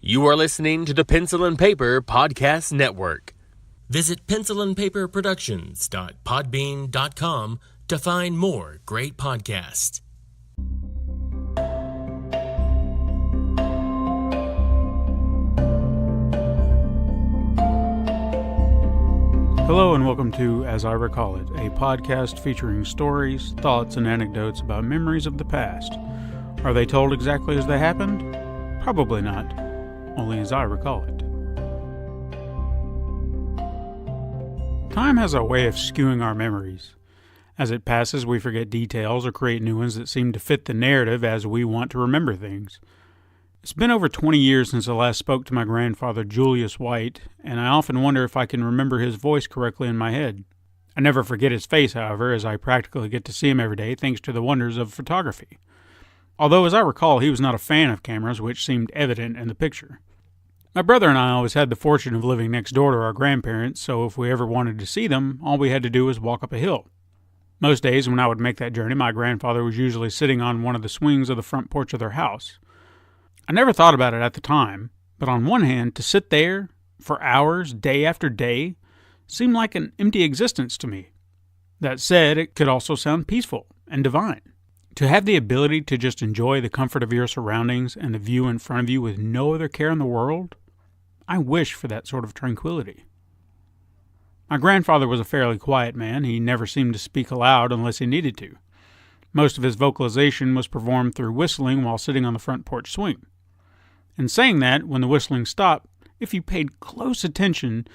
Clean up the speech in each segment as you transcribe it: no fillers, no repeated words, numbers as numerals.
You are listening to the Pencil and Paper Podcast Network. Visit pencilandpaperproductions.podbean.com to find more great podcasts. Hello and welcome to As I Recall It, a podcast featuring stories, thoughts, and anecdotes about memories of the past. Are they told exactly as they happened? Probably not, only as I recall it. Time has a way of skewing our memories. As it passes, we forget details or create new ones that seem to fit the narrative as we want to remember things. It's been over 20 years since I last spoke to my grandfather, Julius White, and I often wonder if I can remember his voice correctly in my head. I never forget his face, however, as I practically get to see him every day thanks to the wonders of photography. Although, as I recall, he was not a fan of cameras, which seemed evident in the picture. My brother and I always had the fortune of living next door to our grandparents, so if we ever wanted to see them, all we had to do was walk up a hill. Most days when I would make that journey, my grandfather was usually sitting on one of the swings of the front porch of their house. I never thought about it at the time, but on one hand, to sit there for hours, day after day, seemed like an empty existence to me. That said, it could also sound peaceful and divine. To have the ability to just enjoy the comfort of your surroundings and the view in front of you with no other care in the world, I wish for that sort of tranquility. My grandfather was a fairly quiet man. He never seemed to speak aloud unless he needed to. Most of his vocalization was performed through whistling while sitting on the front porch swing. In saying that, when the whistling stopped, if you paid close attention,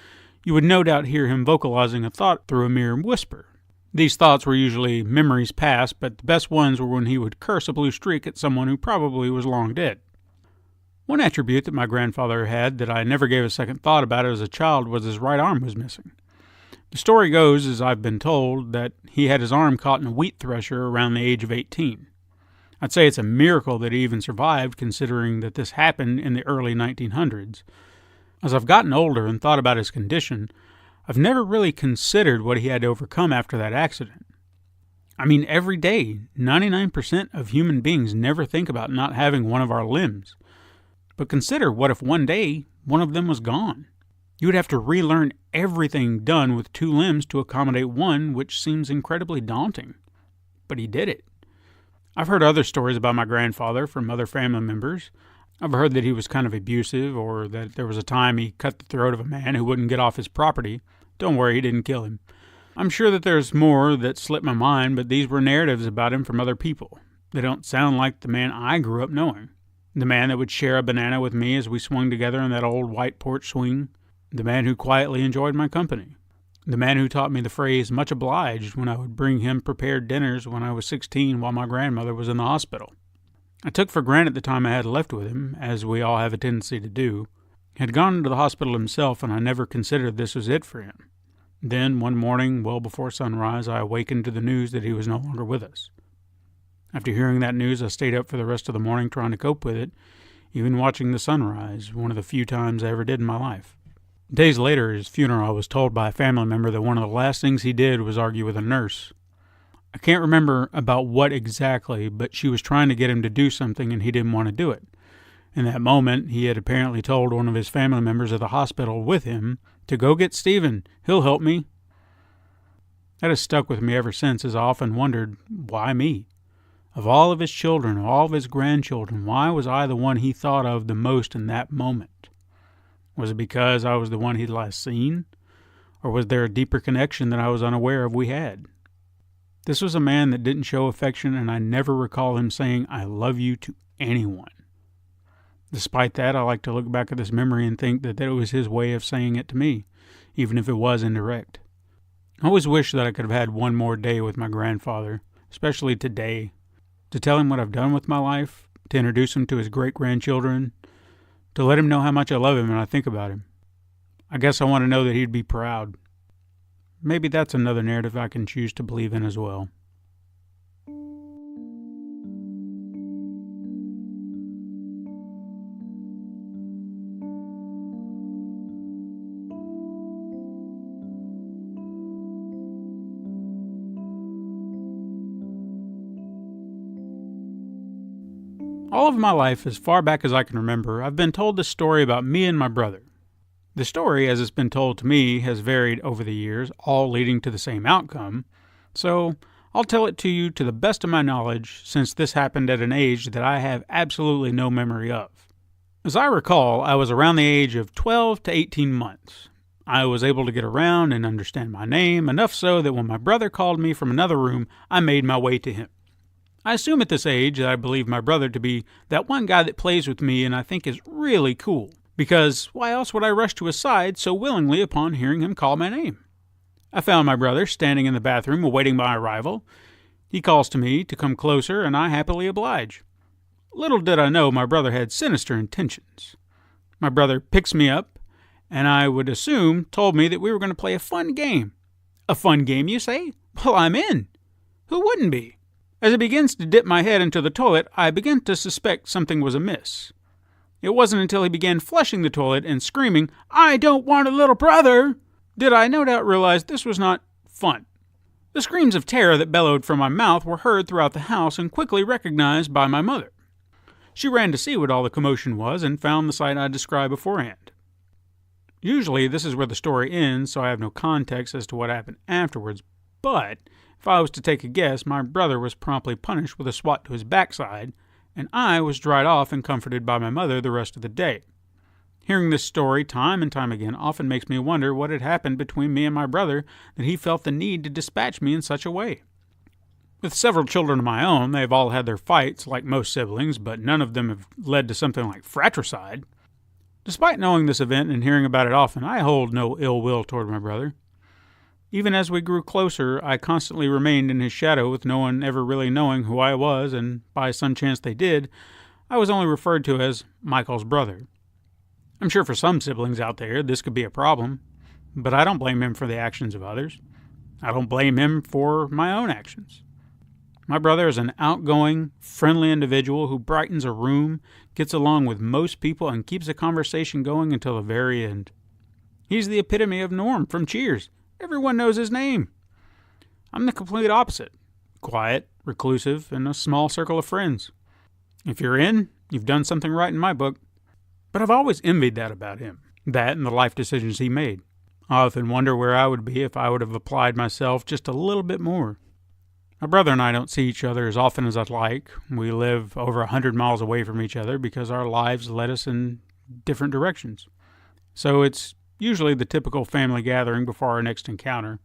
you would no doubt hear him vocalizing a thought through a mere whisper. These thoughts were usually memories past, but the best ones were when he would curse a blue streak at someone who probably was long dead. One attribute that my grandfather had that I never gave a second thought about as a child was his right arm was missing. The story goes, as I've been told, that he had his arm caught in a wheat thresher around the age of 18. I'd say it's a miracle that he even survived, considering that this happened in the early 1900s. As I've gotten older and thought about his condition, I've never really considered what he had to overcome after that accident. I mean, every day, 99% of human beings never think about not having one of our limbs. But consider what if one day one of them was gone? You would have to relearn everything done with two limbs to accommodate one, which seems incredibly daunting. But he did it. I've heard other stories about my grandfather from other family members. I've heard that he was kind of abusive, or that there was a time he cut the throat of a man who wouldn't get off his property. Don't worry, he didn't kill him. I'm sure that there's more that slipped my mind, but these were narratives about him from other people. They don't sound like the man I grew up knowing. The man that would share a banana with me as we swung together in that old white porch swing. The man who quietly enjoyed my company. The man who taught me the phrase, "much obliged," when I would bring him prepared dinners when I was 16 while my grandmother was in the hospital. I took for granted the time I had left with him, as we all have a tendency to do. He had gone to the hospital himself, and I never considered this was it for him. Then, one morning, well before sunrise, I awakened to the news that he was no longer with us. After hearing that news, I stayed up for the rest of the morning trying to cope with it, even watching the sunrise, one of the few times I ever did in my life. Days later, at his funeral, I was told by a family member that one of the last things he did was argue with a nurse. I can't remember about what exactly, but she was trying to get him to do something and he didn't want to do it. In that moment, he had apparently told one of his family members at the hospital with him to go get Stephen. He'll help me. That has stuck with me ever since, as I often wondered, why me? Of all of his children, of all of his grandchildren, why was I the one he thought of the most in that moment? Was it because I was the one he'd last seen? Or was there a deeper connection that I was unaware of we had? This was a man that didn't show affection, and I never recall him saying, "I love you," to anyone. Despite that, I like to look back at this memory and think that it was his way of saying it to me, even if it was indirect. I always wish that I could have had one more day with my grandfather, especially today, to tell him what I've done with my life, to introduce him to his great-grandchildren, to let him know how much I love him and I think about him. I guess I want to know that he'd be proud. Maybe that's another narrative I can choose to believe in as well. All of my life, as far back as I can remember, I've been told this story about me and my brother. The story, as it's been told to me, has varied over the years, all leading to the same outcome. So, I'll tell it to you to the best of my knowledge, since this happened at an age that I have absolutely no memory of. As I recall, I was around the age of 12 to 18 months. I was able to get around and understand my name, enough so that when my brother called me from another room, I made my way to him. I assume at this age that I believe my brother to be that one guy that plays with me and I think is really cool, because why else would I rush to his side so willingly upon hearing him call my name? I found my brother standing in the bathroom awaiting my arrival. He calls to me to come closer, and I happily oblige. Little did I know my brother had sinister intentions. My brother picks me up, and I would assume told me that we were going to play a fun game. A fun game, you say? Well, I'm in. Who wouldn't be? As he begins to dip my head into the toilet, I begin to suspect something was amiss. It wasn't until he began flushing the toilet and screaming, "I don't want a little brother," did I no doubt realize this was not fun. The screams of terror that bellowed from my mouth were heard throughout the house and quickly recognized by my mother. She ran to see what all the commotion was and found the sight I described beforehand. Usually this is where the story ends, so I have no context as to what happened afterwards, but if I was to take a guess, my brother was promptly punished with a swat to his backside, and I was dried off and comforted by my mother the rest of the day. Hearing this story time and time again often makes me wonder what had happened between me and my brother that he felt the need to dispatch me in such a way. With several children of my own, they have all had their fights, like most siblings, but none of them have led to something like fratricide. Despite knowing this event and hearing about it often, I hold no ill will toward my brother. Even as we grew closer, I constantly remained in his shadow with no one ever really knowing who I was, and by some chance they did, I was only referred to as Michael's brother. I'm sure for some siblings out there this could be a problem, but I don't blame him for the actions of others. I don't blame him for my own actions. My brother is an outgoing, friendly individual who brightens a room, gets along with most people, and keeps a conversation going until the very end. He's the epitome of Norm from Cheers. Everyone knows his name. I'm the complete opposite. Quiet, reclusive, and a small circle of friends. If you're in, you've done something right in my book. But I've always envied that about him. That and the life decisions he made. I often wonder where I would be if I would have applied myself just a little bit more. My brother and I don't see each other as often as I'd like. We live over 100 miles away from each other because our lives led us in different directions. So it's usually the typical family gathering before our next encounter.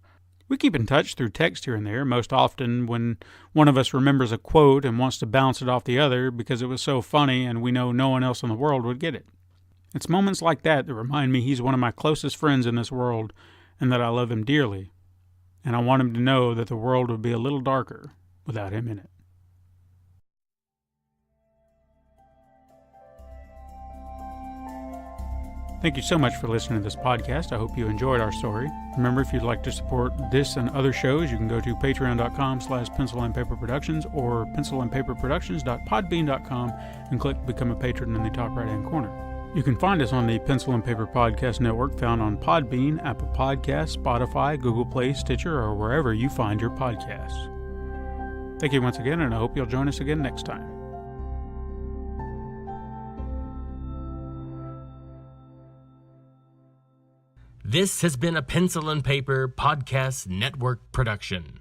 We keep in touch through text here and there, most often when one of us remembers a quote and wants to bounce it off the other because it was so funny and we know no one else in the world would get it. It's moments like that that remind me he's one of my closest friends in this world and that I love him dearly. And I want him to know that the world would be a little darker without him in it. Thank you so much for listening to this podcast. I hope you enjoyed our story. Remember, if you'd like to support this and other shows, you can go to patreon.com/pencilandpaperproductions or pencilandpaperproductions.podbean.com and click Become a Patron in the top right-hand corner. You can find us on the Pencil and Paper Podcast Network, found on Podbean, Apple Podcasts, Spotify, Google Play, Stitcher, or wherever you find your podcasts. Thank you once again, and I hope you'll join us again next time. This has been a Pencil and Paper Podcast Network production.